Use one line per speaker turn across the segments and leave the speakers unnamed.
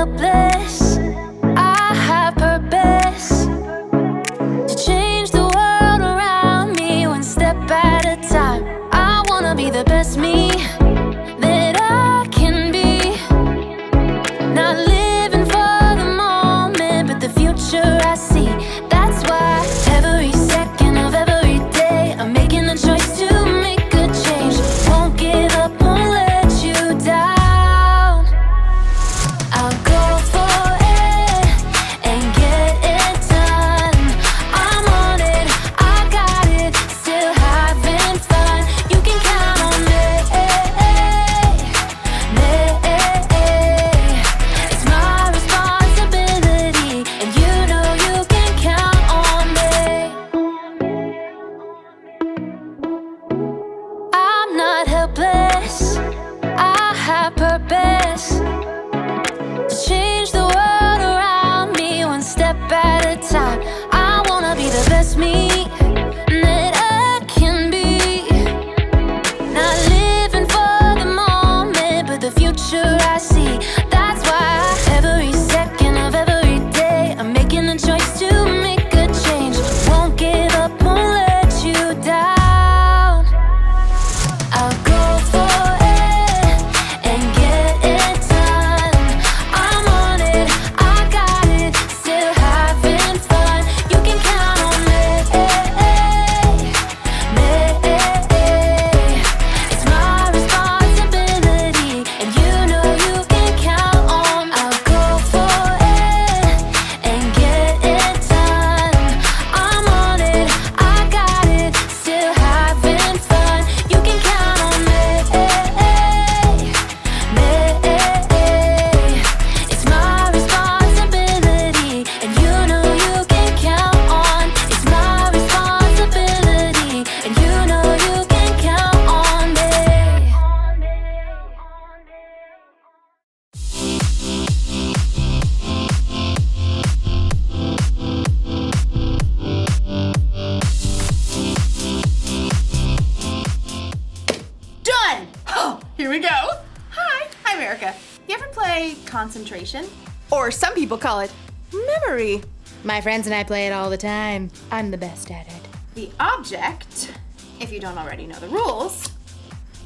helpless. I have purpose to change the world around me one step at a time. I wanna be the best me that I can be. Not living for the moment, but the future I see. That's why every second of every day I'm making a choice to make a change. Won't give up, won't let you down. I'll go for it and get it done. I'm on it, I got it, still having fun. You can count on me. It's my responsibility, and you know you can count on me. I'm not helpless, I have purpose to change the world around me one step at a time. I wanna be the best me that I can be. Not living for the moment, but the future I see. That's why every second of every day I'm making a choice to make a change. Won't give up, won't let you down. I'll go for it and get it done. I'm on it, I got it, still having fun. You can count on me. It's my responsibility, and you know you can count on. I'll go for it and get it done. I'm on it, I got it, still having fun. You can count on me. It's my responsibility, and you know you can count on. It's my responsibility, and you know you can count on me.
Done! Oh, here we go. Hi, I'm Erica. You ever play concentration? Or some people call it memory.
My friends and I play it all the time. I'm the best at it.
The object, if you don't already know the rules,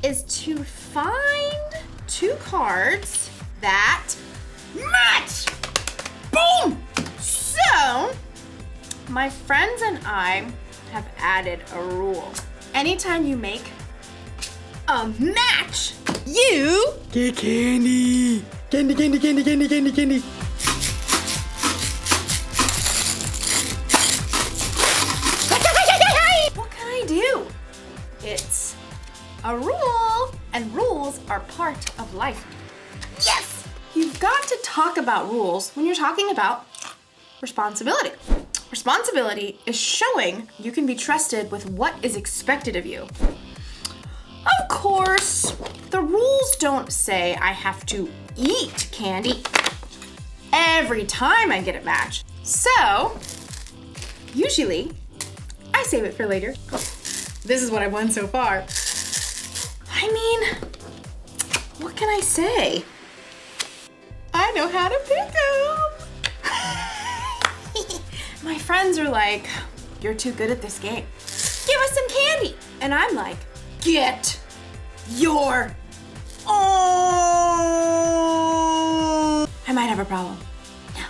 is to find two cards that match. Boom! So, my friends and I have added a rule. Anytime you make a match, you
Get candy! Candy, candy, candy, candy, candy, candy.
What can I do? It's a rule, and rules are part of life. Yes! You've got to talk about rules when you're talking about responsibility. Responsibility is showing you can be trusted with what is expected of you. Of course, the rules don't say I have to eat candy every time I get a match. So, usually, I save it for later. This is what I've won so far. I mean, what can I say? I know how to pick 'em. My friends are like, you're too good at this game. Give us some candy. And I'm like, get your own. I might have a problem. No.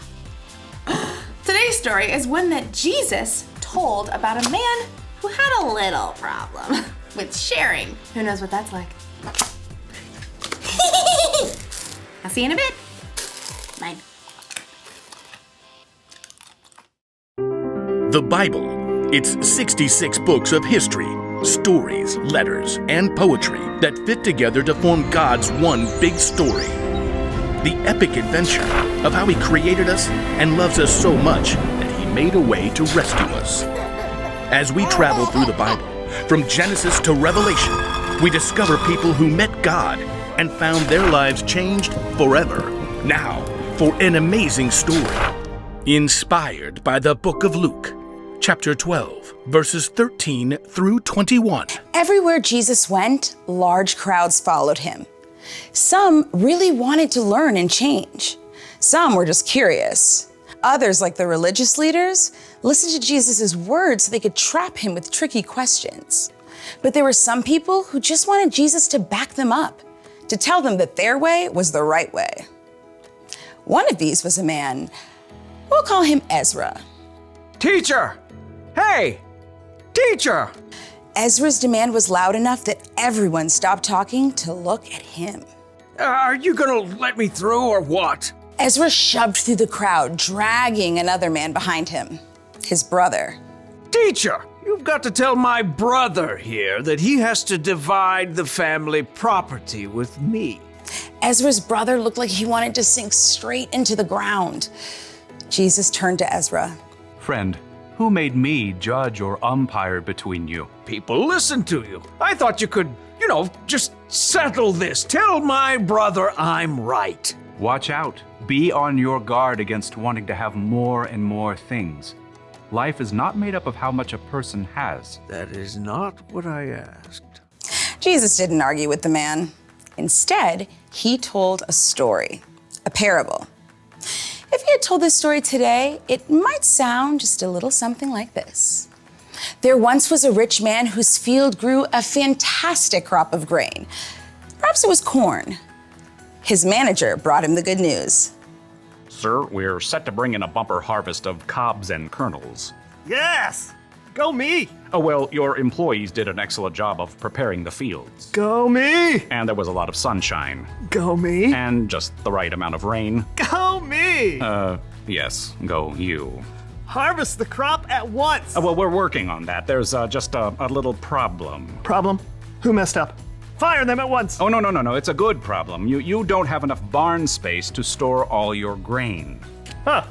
Today's story is one that Jesus told about a man who had a little problem with sharing. Who knows what that's like? I'll see you in a bit. Bye.
The Bible. It's 66 books of history, stories, letters, and poetry that fit together to form God's one big story. The epic adventure of how He created us and loves us so much that He made a way to rescue us. As we travel through the Bible, from Genesis to Revelation, we discover people who met God and found their lives changed forever. Now, for an amazing story. Inspired by the book of Luke, chapter 12, verses 13 through 21.
Everywhere Jesus went, large crowds followed him. Some really wanted to learn and change. Some were just curious. Others, like the religious leaders, listened to Jesus' words so they could trap him with tricky questions. But there were some people who just wanted Jesus to back them up, to tell them that their way was the right way. One of these was a man, we'll call him Ezra.
Teacher! Hey! Teacher!
Ezra's demand was loud enough that everyone stopped talking to look at him.
Are you gonna let me through or what?
Ezra shoved through the crowd, dragging another man behind him, his brother.
Teacher, you've got to tell my brother here that he has to divide the family property with me.
Ezra's brother looked like he wanted to sink straight into the ground. Jesus turned to Ezra.
Friend, who made me judge or umpire between you?
People listen to you. I thought you could, just settle this. Tell my brother I'm right.
Watch out. Be on your guard against wanting to have more and more things. Life is not made up of how much a person has.
That is not what I asked.
Jesus didn't argue with the man. Instead, he told a story, a parable. If he had told this story today, it might sound just a little something like this. There once was a rich man whose field grew a fantastic crop of grain. Perhaps it was corn. His manager brought him the good news.
Sir, we're set to bring in a bumper harvest of cobs and kernels.
Yes! Go me!
Oh, well, your employees did an excellent job of preparing the fields.
Go me!
And there was a lot of sunshine.
Go me!
And just the right amount of rain.
Go me!
Yes, go you.
Harvest the crop at once!
Well, we're working on that. There's just a little problem.
Problem? Who messed up? Fire them at once!
Oh, no. It's a good problem. You don't have enough barn space to store all your grain.
Huh.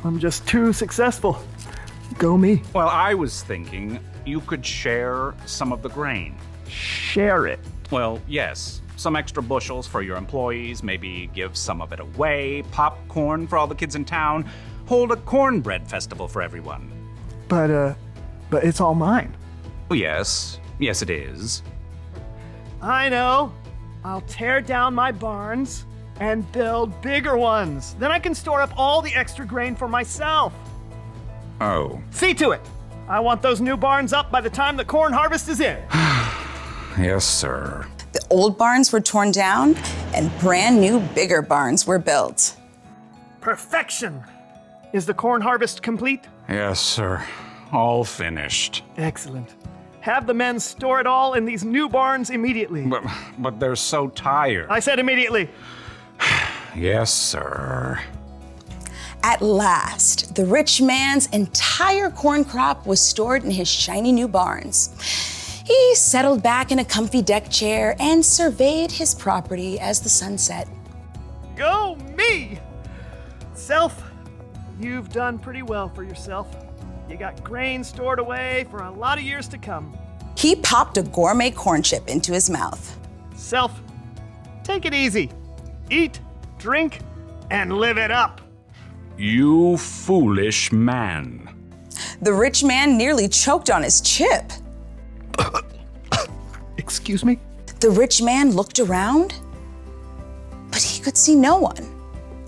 I'm just too successful. Go me.
Well, I was thinking you could share some of the grain.
Share it.
Well, yes. Some extra bushels for your employees, maybe give some of it away, popcorn for all the kids in town, hold a cornbread festival for everyone.
But it's all mine.
Oh, yes, it is.
I know. I'll tear down my barns and build bigger ones. Then I can store up all the extra grain for myself.
Oh.
See to it. I want those new barns up by the time the corn harvest is in.
Yes, sir.
The old barns were torn down and brand new, bigger barns were built.
Perfection. Is the corn harvest complete?
Yes, sir. All finished.
Excellent. Have the men store it all in these new barns immediately.
But they're so tired.
I said immediately.
Yes, sir.
At last, the rich man's entire corn crop was stored in his shiny new barns. He settled back in a comfy deck chair and surveyed his property as the sun set.
Go me! Self, you've done pretty well for yourself. You got grain stored away for a lot of years to come.
He popped a gourmet corn chip into his mouth.
Self, take it easy. Eat, drink, and live it up.
You foolish man.
The rich man nearly choked on his chip.
Excuse me?
The rich man looked around, but he could see no one.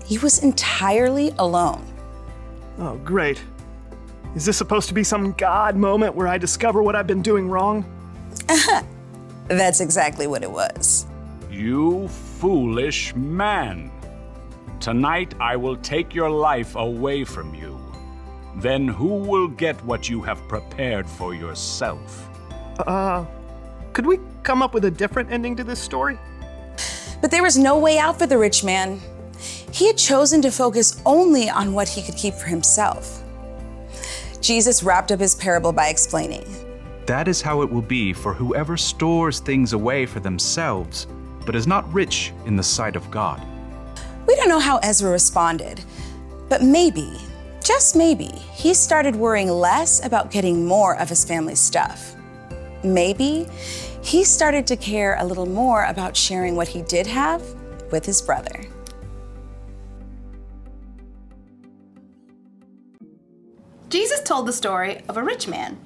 He was entirely alone.
Oh, great. Is this supposed to be some God moment where I discover what I've been doing wrong?
That's exactly what it was.
You foolish man. Tonight I will take your life away from you. Then who will get what you have prepared for yourself?
Could we come up with a different ending to this story?
But there was no way out for the rich man. He had chosen to focus only on what he could keep for himself. Jesus wrapped up his parable by explaining,
That is how it will be for whoever stores things away for themselves, but is not rich in the sight of God.
We don't know how Ezra responded, but maybe, just maybe, he started worrying less about getting more of his family's stuff. Maybe he started to care a little more about sharing what he did have with his brother.
Jesus told the story of a rich man.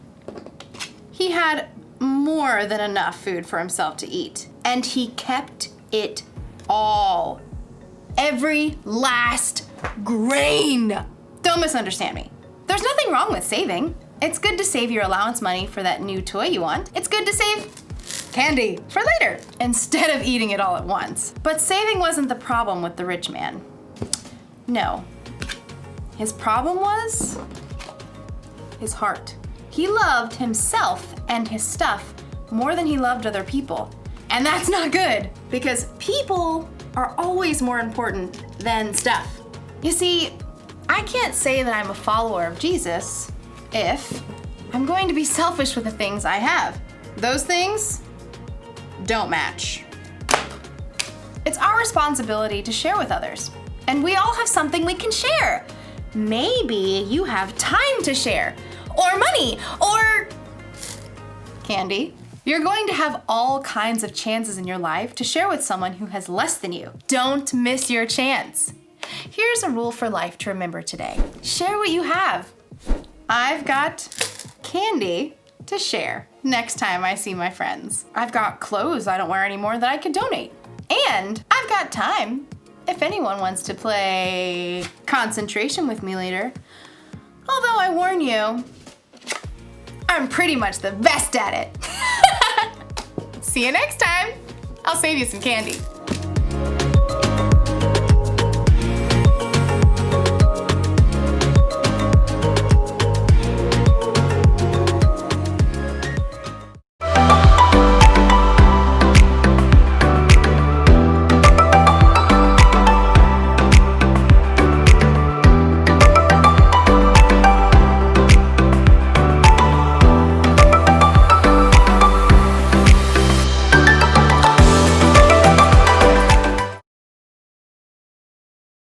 He had more than enough food for himself to eat, and he kept it all. Every last grain. Don't misunderstand me. There's nothing wrong with saving. It's good to save your allowance money for that new toy you want. It's good to save candy for later instead of eating it all at once. But saving wasn't the problem with the rich man. No. His problem was his heart. He loved himself and his stuff more than he loved other people. And that's not good, because people are always more important than stuff. You see, I can't say that I'm a follower of Jesus if I'm going to be selfish with the things I have. Those things don't match. It's our responsibility to share with others. And we all have something we can share. Maybe you have time to share, or money, or candy. You're going to have all kinds of chances in your life to share with someone who has less than you. Don't miss your chance. Here's a rule for life to remember today. Share what you have. I've got candy to share next time I see my friends. I've got clothes I don't wear anymore that I could donate. And I've got time if anyone wants to play concentration with me later. Although I warn you, I'm pretty much the best at it. See you next time. I'll save you some candy.